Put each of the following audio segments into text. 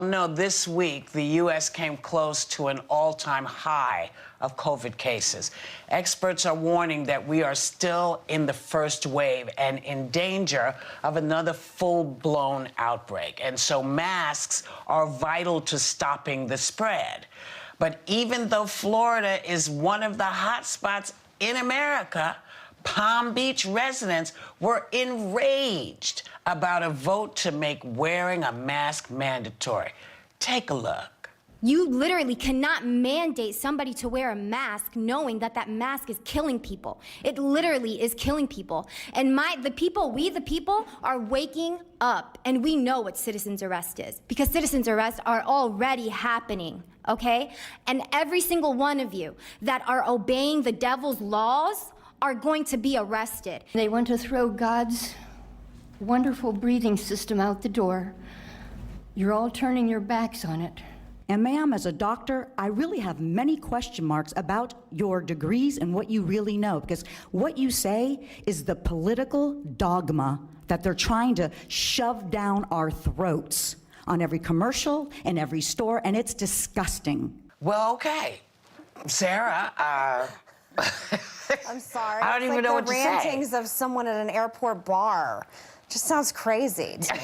No, this week, the U.S. came close to an all-time high of COVID cases. Experts are warning that we are still in the first wave and in danger of another full-blown outbreak. And so masks are vital to stopping the spread. But even though Florida is one of the hot spots in America, Palm Beach residents were enraged about a vote to make wearing a mask mandatory. Take a look. You literally cannot mandate somebody to wear a mask knowing that that mask is killing people. It literally is killing people. And we the people are waking up, and we know what citizen's arrest is, because citizen's arrests are already happening, okay? And every single one of you that are obeying the devil's laws are going to be arrested. They want to throw God's wonderful breathing system out the door. You're all turning your backs on it. And ma'am, as a doctor, I really have many question marks about your degrees and what you really know, because what you say is the political dogma that they're trying to shove down our throats on every commercial and every store, and it's disgusting. Well, okay. Sarah, I'm sorry. I don't even know what to say. It's like the rantings of someone at an airport bar. Just sounds crazy to me.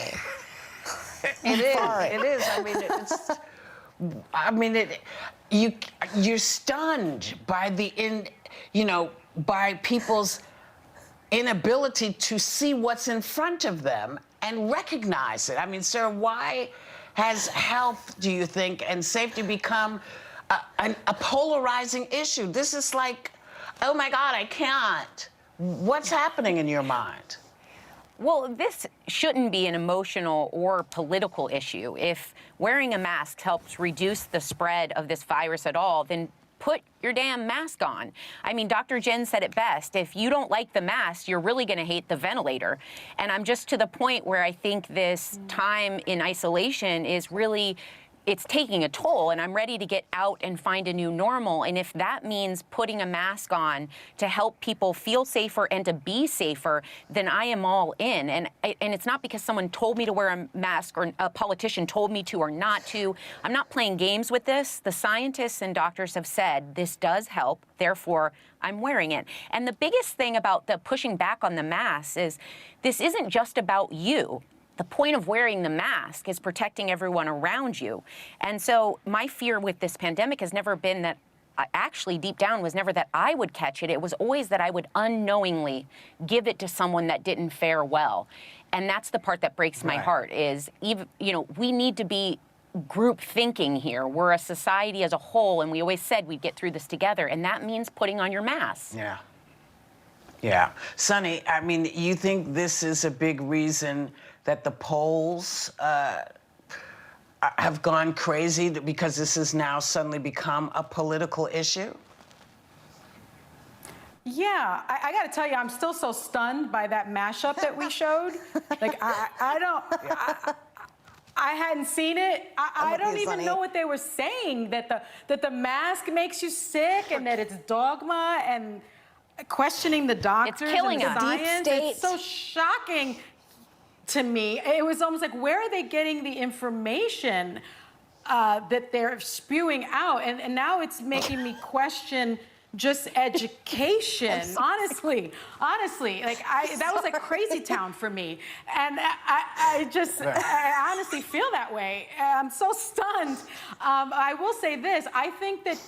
It is. It is. I mean, you're stunned by by people's inability to see what's in front of them and recognize it. I mean, sir, why has health, do you think, and safety become a polarizing issue? This is like, oh my God, I can't. What's happening in your mind? Well, this shouldn't be an emotional or political issue. If wearing a mask helps reduce the spread of this virus at all, then put your damn mask on. I mean, Dr. Jen said it best. If you don't like the mask, you're really going to hate the ventilator. And I'm just to the point where I think this time in isolation is really, it's taking a toll, and I'm ready to get out and find a new normal. And if that means putting a mask on to help people feel safer and to be safer, then I am all in. And it's not because someone told me to wear a mask or a politician told me to or not to. I'm not playing games with this. The scientists and doctors have said this does help, therefore I'm wearing it. And the biggest thing about the pushing back on the masks is this isn't just about you. The point of wearing the mask is protecting everyone around you. And so my fear with this pandemic has never been that, actually deep down was never that I would catch it. It was always that I would unknowingly give it to someone that didn't fare well. And that's the part that breaks my heart is, even, we need to be group thinking here. We're a society as a whole, and we always said we'd get through this together, and that means putting on your mask. Yeah. Yeah. Sonny, I mean, you think this is a big reason that the polls have gone crazy because this has now suddenly become a political issue? Yeah, I got to tell you, I'm still so stunned by that mashup that we showed. Like, I hadn't seen it. I don't even know what they were saying, that the mask makes you sick and that it's dogma and questioning the doctors it's killing and the us. science. It's so shocking to me. It was almost like, where are they getting the information that they're spewing out? And now it's making me question just education. honestly, like that was like crazy town for me. And I honestly feel that way. I'm so stunned. I will say this, I think that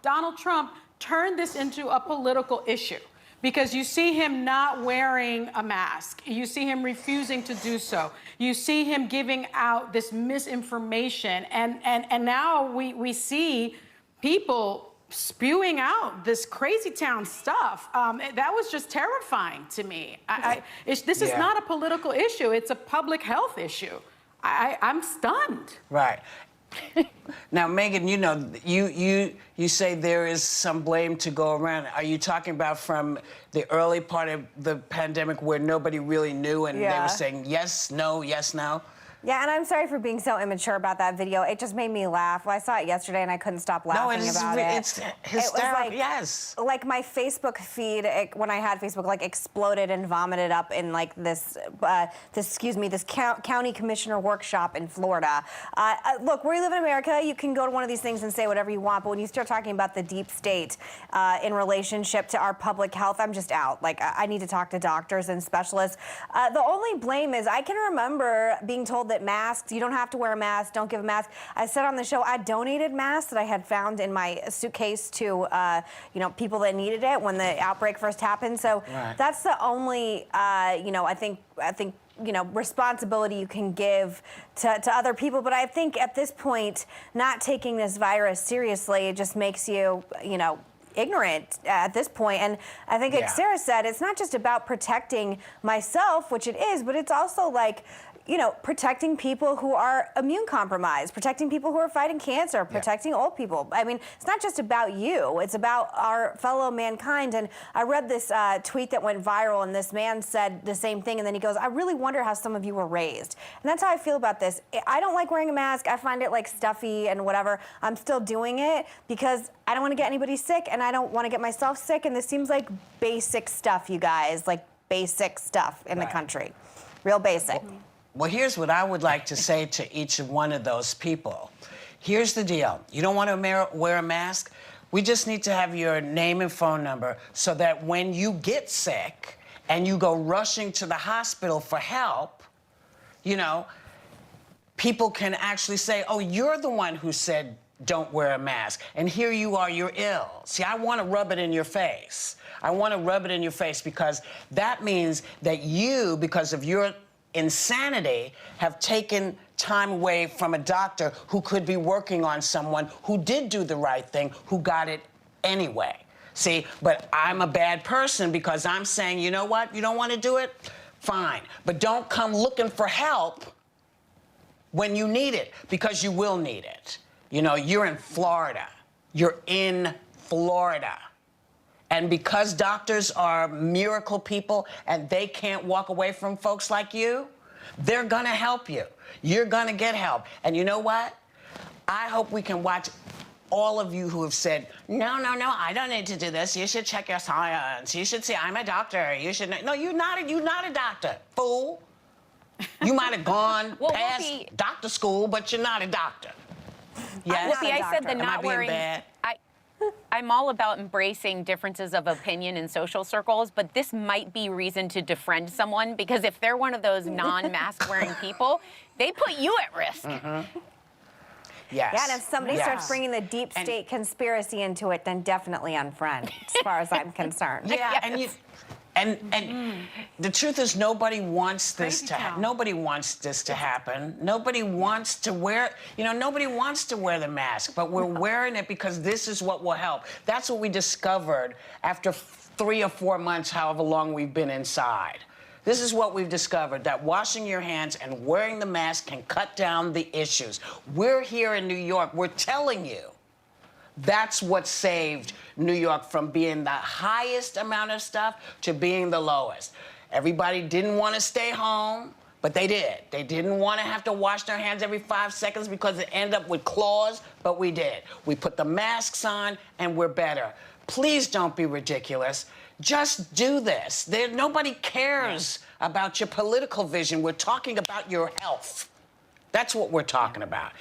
Donald Trump, turned this into a political issue. Because you see him not wearing a mask. You see him refusing to do so. You see him giving out this misinformation. And now we see people spewing out this crazy town stuff. That was just terrifying to me. This is not a political issue. It's a public health issue. I'm stunned. Right. Now, Megan, you say there is some blame to go around. Are you talking about from the early part of the pandemic where nobody really knew and they were saying yes, no, yes, no? Yeah, and I'm sorry for being so immature about that video. It just made me laugh. Well, I saw it yesterday and I couldn't stop laughing about it. It's hysterical, yes. Like my Facebook feed, when I had Facebook, like exploded and vomited up in like this county commissioner workshop in Florida. Look, we live in America. You can go to one of these things and say whatever you want, but when you start talking about the deep state in relationship to our public health, I'm just out. Like, I need to talk to doctors and specialists. The only blame is I can remember being told that masks, you don't have to wear a mask, don't give a mask. I said on the show I donated masks that I had found in my suitcase to people that needed it when the outbreak first happened. So that's the only I think responsibility you can give to other people. But I think at this point, not taking this virus seriously, it just makes you ignorant at this point. And I think, like Sarah said, it's not just about protecting myself, which it is, but it's also like, protecting people who are immune compromised, protecting people who are fighting cancer, protecting old people. I mean, it's not just about you, it's about our fellow mankind. And I read this tweet that went viral, and this man said the same thing, and then he goes, I really wonder how some of you were raised. And that's how I feel about this. I don't like wearing a mask. I find it like stuffy and whatever. I'm still doing it because I don't want to get anybody sick, and I don't want to get myself sick. And this seems like basic stuff, you guys, like basic stuff in the country. Real basic. Well, here's what I would like to say to each one of those people. Here's the deal. You don't want to wear a mask? We just need to have your name and phone number so that when you get sick and you go rushing to the hospital for help, people can actually say, oh, you're the one who said don't wear a mask, and here you are, you're ill. See, I want to rub it in your face. I want to rub it in your face because that means that you, because of your insanity, have taken time away from a doctor who could be working on someone who did do the right thing, who got it anyway. See, but I'm a bad person because I'm saying, you know what, you don't want to do it? Fine. But don't come looking for help when you need it, because you will need it. You're in Florida. You're in Florida. And because doctors are miracle people and they can't walk away from folks like you, they're gonna help you. You're gonna get help. And you know what? I hope we can watch all of you who have said, no, I don't need to do this. You should check your science. You should say, I'm a doctor. You should No, you're not a doctor, fool. You might have gone past doctor school, but you're not a doctor. Yes? I said the Am I not being wearing... bad? I'm all about embracing differences of opinion in social circles, but this might be reason to defriend someone, because if they're one of those non-mask wearing people, they put you at risk. Yes. Yeah, and if somebody starts bringing the deep state conspiracy into it, then definitely unfriend, as far as I'm concerned. Yeah, and the truth is, nobody wants this to happen. Nobody wants this to happen. Nobody wants to wear, nobody wants to wear the mask, but we're wearing it because this is what will help. That's what we discovered after 3 or 4 months, however long we've been inside. This is what we've discovered, that washing your hands and wearing the mask can cut down the issues. We're here in New York. We're telling you. That's what saved New York from being the highest amount of stuff to being the lowest. Everybody didn't want to stay home, but they did. They didn't want to have to wash their hands every 5 seconds because it ended up with claws, but we did. We put the masks on, and we're better. Please don't be ridiculous. Just do this. Nobody cares about your political vision. We're talking about your health. That's what we're talking about.